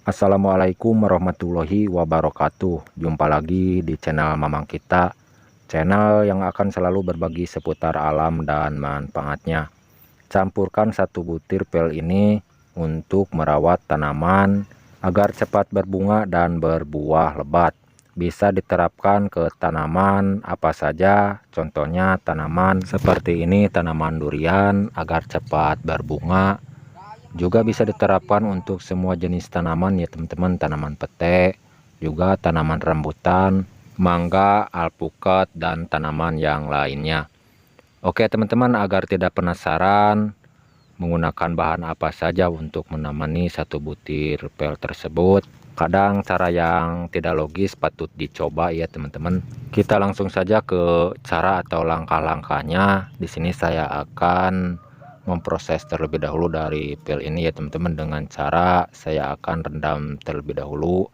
Assalamualaikum warahmatullahi wabarakatuh. Jumpa lagi di channel Mamang kita, channel yang akan selalu berbagi seputar alam dan manfaatnya. Campurkan satu butir pel ini untuk merawat tanaman agar cepat berbunga dan berbuah lebat. Bisa diterapkan ke tanaman apa saja, contohnya tanaman seperti ini, tanaman durian agar cepat berbunga. Juga bisa diterapkan untuk semua jenis tanaman ya teman-teman, tanaman pete, juga tanaman rambutan, mangga, alpukat, dan tanaman yang lainnya. Oke teman-teman, agar tidak penasaran menggunakan bahan apa saja untuk menemani satu butir pel tersebut, kadang cara yang tidak logis patut dicoba ya teman-teman. Kita langsung saja ke cara atau langkah-langkahnya. Di sini saya akan memproses terlebih dahulu dari pel ini ya teman-teman, dengan cara saya akan rendam terlebih dahulu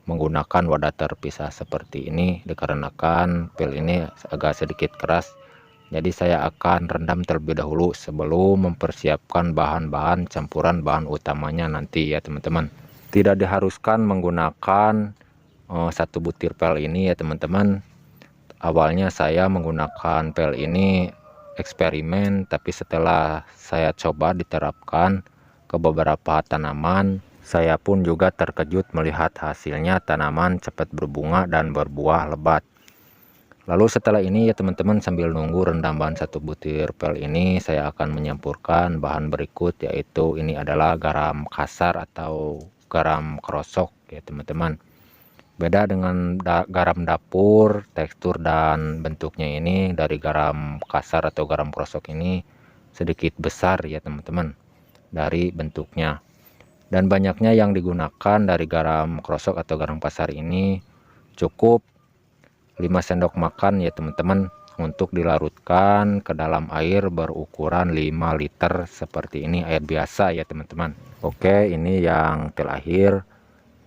menggunakan wadah terpisah seperti ini, dikarenakan pel ini agak sedikit keras. Jadi saya akan rendam terlebih dahulu sebelum mempersiapkan bahan-bahan campuran bahan utamanya nanti ya teman-teman. Tidak diharuskan menggunakan satu butir pel ini ya teman-teman. Awalnya saya menggunakan pel ini eksperimen, tapi setelah saya coba diterapkan ke beberapa tanaman, saya pun juga terkejut melihat hasilnya tanaman cepat berbunga dan berbuah lebat. Lalu setelah ini ya teman-teman, sambil nunggu rendam bahan satu butir pel ini, saya akan menyampurkan bahan berikut, yaitu ini adalah garam kasar atau garam krosok ya teman-teman. Beda dengan garam dapur, tekstur dan bentuknya ini dari garam kasar atau garam krosok ini sedikit besar ya teman-teman dari bentuknya. Dan banyaknya yang digunakan dari garam krosok atau garam kasar ini cukup 5 sendok makan ya teman-teman, untuk dilarutkan ke dalam air berukuran 5 liter seperti ini, air biasa ya teman-teman. Oke, ini yang terakhir,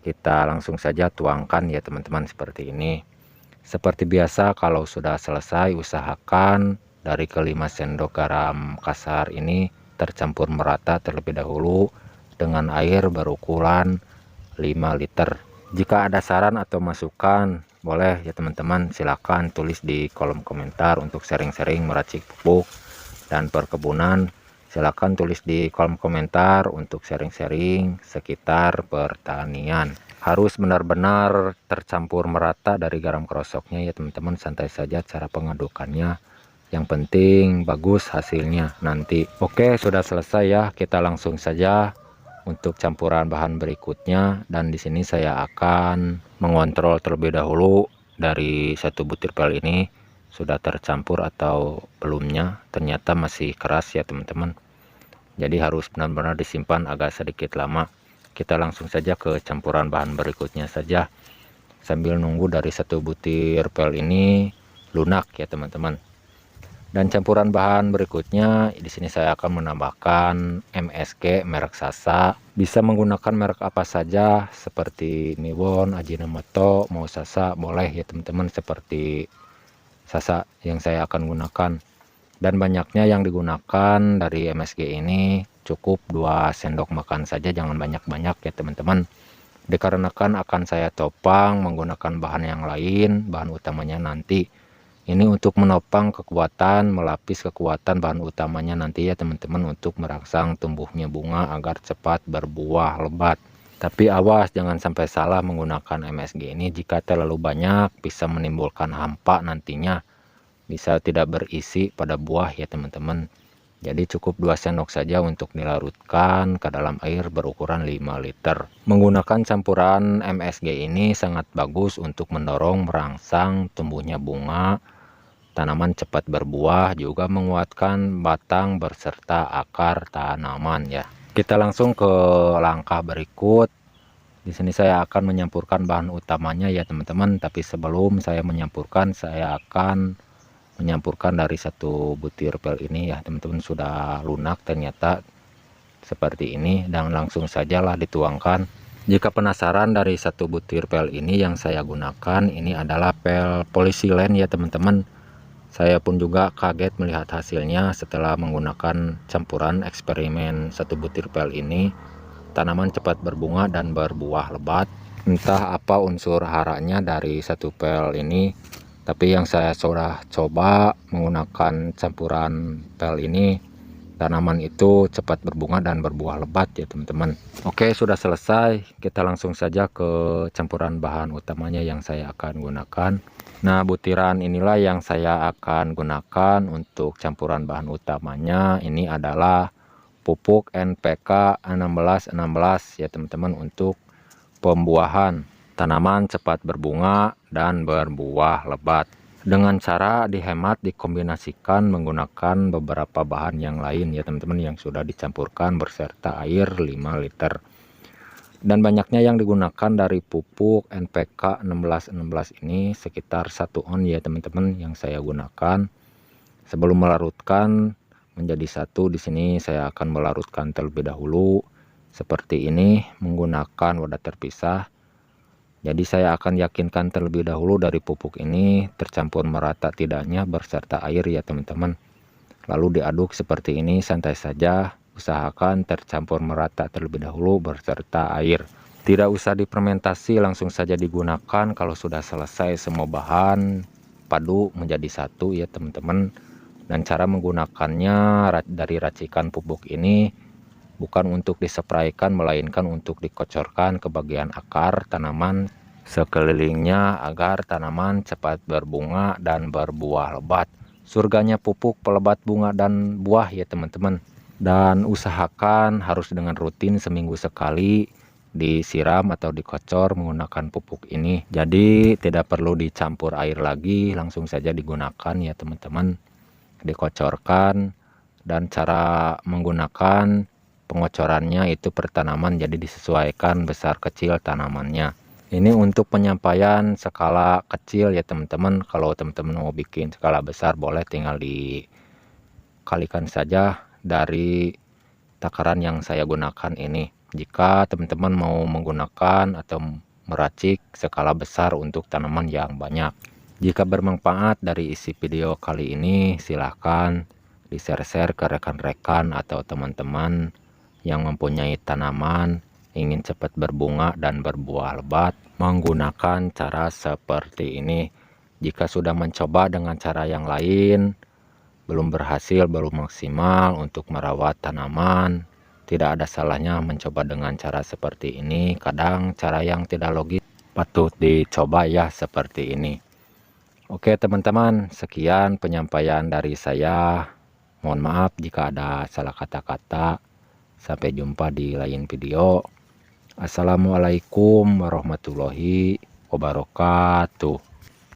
kita langsung saja tuangkan ya teman-teman seperti ini. Seperti biasa, kalau sudah selesai usahakan dari kelima sendok garam kasar ini tercampur merata terlebih dahulu dengan air berukuran 5 liter. Jika ada saran atau masukan, boleh ya teman-teman, silahkan tulis di kolom komentar. Untuk sering-sering meracik pupuk dan perkebunan, silahkan tulis di kolom komentar untuk sharing-sharing sekitar pertanian. Harus benar-benar tercampur merata dari garam krosoknya ya teman-teman. Santai saja cara pengadukannya, yang penting bagus hasilnya nanti. Oke, sudah selesai ya, kita langsung saja untuk campuran bahan berikutnya. Dan di sini saya akan mengontrol terlebih dahulu dari satu butir pel ini sudah tercampur atau belumnya. Ternyata masih keras ya teman-teman, jadi harus benar-benar disimpan agak sedikit lama. Kita langsung saja ke campuran bahan berikutnya saja, sambil nunggu dari satu butir pel ini lunak ya teman-teman. Dan campuran bahan berikutnya, di sini saya akan menambahkan MSG merek Sasa. Bisa menggunakan merek apa saja seperti Miwon, Ajinomoto, mau Sasa boleh ya teman-teman, seperti Sasa yang saya akan gunakan. Dan banyaknya yang digunakan dari MSG ini cukup 2 sendok makan saja, jangan banyak-banyak ya teman-teman. Dikarenakan akan saya topang menggunakan bahan yang lain, bahan utamanya nanti. Ini untuk menopang kekuatan, melapis kekuatan bahan utamanya nanti ya teman-teman, untuk merangsang tumbuhnya bunga agar cepat berbuah lebat. Tapi awas jangan sampai salah menggunakan MSG ini. Jika terlalu banyak bisa menimbulkan hampa nantinya, bisa tidak berisi pada buah ya teman-teman. Jadi cukup 2 sendok saja untuk dilarutkan ke dalam air berukuran 5 liter. Menggunakan campuran MSG ini sangat bagus untuk mendorong merangsang tumbuhnya bunga, tanaman cepat berbuah, juga menguatkan batang berserta akar tanaman ya. Kita langsung ke langkah berikut. Di sini saya akan menyampurkan bahan utamanya ya teman-teman, tapi sebelum saya menyampurkan, saya akan menyampurkan dari satu butir pel ini ya teman-teman. Sudah lunak ternyata seperti ini, dan langsung sajalah dituangkan. Jika penasaran, dari satu butir pel ini yang saya gunakan ini adalah pel polisilen ya teman-teman. Saya pun juga kaget melihat hasilnya setelah menggunakan campuran eksperimen satu butir pel ini. tanaman cepat berbunga dan berbuah lebat. Entah apa unsur haranya dari satu pel ini, tapi yang saya sudah coba menggunakan campuran pel ini, tanaman itu cepat berbunga dan berbuah lebat ya teman-teman. Oke, sudah selesai. Kita langsung saja ke campuran bahan utamanya yang saya akan gunakan. Nah, butiran inilah yang saya akan gunakan untuk campuran bahan utamanya. Ini adalah pupuk NPK 1616 ya teman-teman, untuk pembuahan tanaman cepat berbunga dan berbuah lebat. Dengan cara dihemat dikombinasikan menggunakan beberapa bahan yang lain ya teman-teman, yang sudah dicampurkan beserta air 5 liter. Dan banyaknya yang digunakan dari pupuk NPK 1616 ini sekitar 1 on ya teman-teman yang saya gunakan. Sebelum melarutkan menjadi satu, di sini saya akan melarutkan terlebih dahulu seperti ini menggunakan wadah terpisah. Jadi saya akan yakinkan terlebih dahulu dari pupuk ini tercampur merata tidaknya beserta air ya teman-teman. Lalu diaduk seperti ini santai saja, usahakan tercampur merata terlebih dahulu beserta air. Tidak usah difermentasi, langsung saja digunakan kalau sudah selesai semua bahan padu menjadi satu ya teman-teman. Dan cara menggunakannya dari racikan pupuk ini bukan untuk disepraikan, melainkan untuk dikocorkan ke bagian akar tanaman sekelilingnya agar tanaman cepat berbunga dan berbuah lebat. Surganya pupuk pelebat bunga dan buah ya teman-teman. Dan usahakan harus dengan rutin seminggu sekali disiram atau dikocor menggunakan pupuk ini. Jadi tidak perlu dicampur air lagi, langsung saja digunakan ya teman-teman. Dikocorkan, dan cara menggunakan pengocorannya itu per tanaman, jadi disesuaikan besar kecil tanamannya. Ini untuk penyampaian skala kecil ya teman-teman. Kalau teman-teman mau bikin skala besar boleh tinggal dikalikan saja dari takaran yang saya gunakan ini. Jika teman-teman mau menggunakan atau meracik skala besar untuk tanaman yang banyak. Jika bermanfaat dari isi video kali ini, silahkan di-share ke rekan-rekan atau teman-teman yang mempunyai tanaman ingin cepat berbunga dan berbuah lebat menggunakan cara seperti ini. Jika sudah mencoba dengan cara yang lain belum berhasil, belum maksimal untuk merawat tanaman, tidak ada salahnya mencoba dengan cara seperti ini. Kadang cara yang tidak logis patut dicoba ya, seperti ini. Oke teman-teman, sekian penyampaian dari saya. Mohon maaf jika ada salah kata-kata. Sampai jumpa di lain video. Assalamualaikum warahmatullahi wabarakatuh.